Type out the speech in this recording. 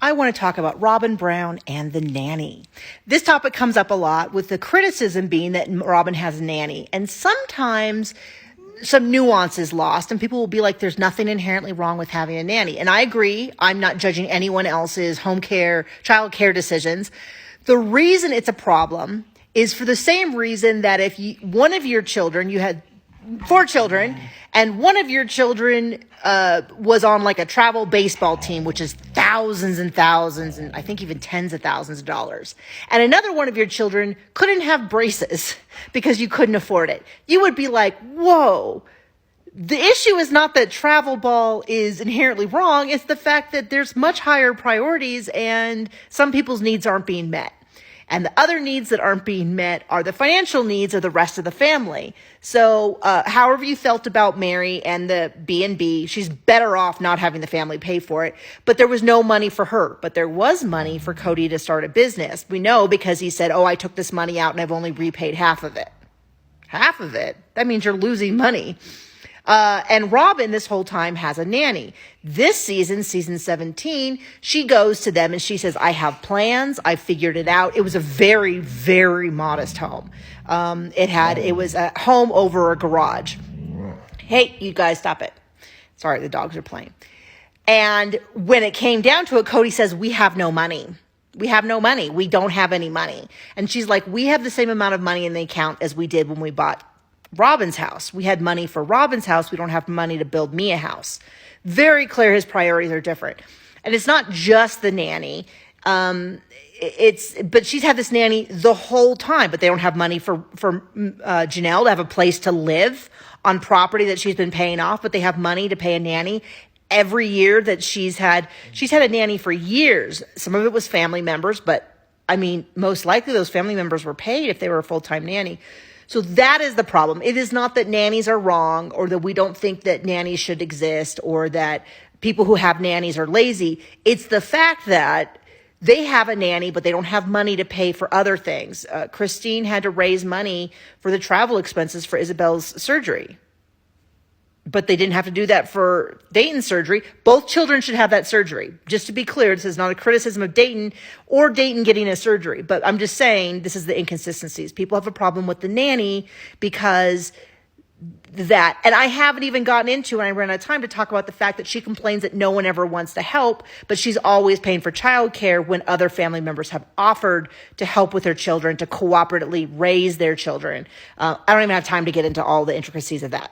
I want to talk about Robyn Brown and the nanny. This topic comes up a lot, with the criticism being that Robyn has a nanny. And sometimes some nuance is lost and people will be like, there's nothing inherently wrong with having a nanny. And I agree. I'm not judging anyone else's home care, child care decisions. The reason it's a problem is for the same reason that if one of your children, you had 4 children, and one of your children was on like a travel baseball team, which is thousands and thousands, and I think even tens of thousands of dollars. And another one of your children couldn't have braces because you couldn't afford it. You would be like, whoa. The issue is not that travel ball is inherently wrong. It's the fact that there's much higher priorities and some people's needs aren't being met. And the other needs that aren't being met are the financial needs of the rest of the family. So however you felt about Mary and the B&B, she's better off not having the family pay for it. But there was no money for her. But there was money for Cody to start a business. We know because he said, I took this money out and I've only repaid half of it. Half of it? That means you're losing money. And Robyn this whole time has a nanny. This season, season 17, she goes to them and she says, I have plans. I figured it out. It was a very, very modest home. It was a home over a garage. Hey, you guys, stop it. Sorry, the dogs are playing. And when it came down to it, Cody says, we have no money. We have no money. We don't have any money. And she's like, we have the same amount of money in the account as we did when we bought Robyn's house. We had money for Robyn's house. We don't have money to build me a house. Very clear his priorities are different. And it's not just the nanny. But she's had this nanny the whole time, but they don't have money for Janelle to have a place to live on property that she's been paying off, but they have money to pay a nanny every year that she's had a nanny for years. Some of it was family members, but I mean, most likely those family members were paid if they were a full-time nanny. So that is the problem. It is not that nannies are wrong or that we don't think that nannies should exist or that people who have nannies are lazy. It's the fact that they have a nanny, but they don't have money to pay for other things. Christine had to raise money for the travel expenses for Isabel's surgery. But they didn't have to do that for Dayton's surgery. Both children should have that surgery. Just to be clear, this is not a criticism of Dayton or Dayton getting a surgery. But I'm just saying this is the inconsistencies. People have a problem with the nanny because that. And I haven't even gotten into, and I ran out of time to talk about the fact that she complains that no one ever wants to help, but she's always paying for childcare when other family members have offered to help with their children, to cooperatively raise their children. I don't even have time to get into all the intricacies of that.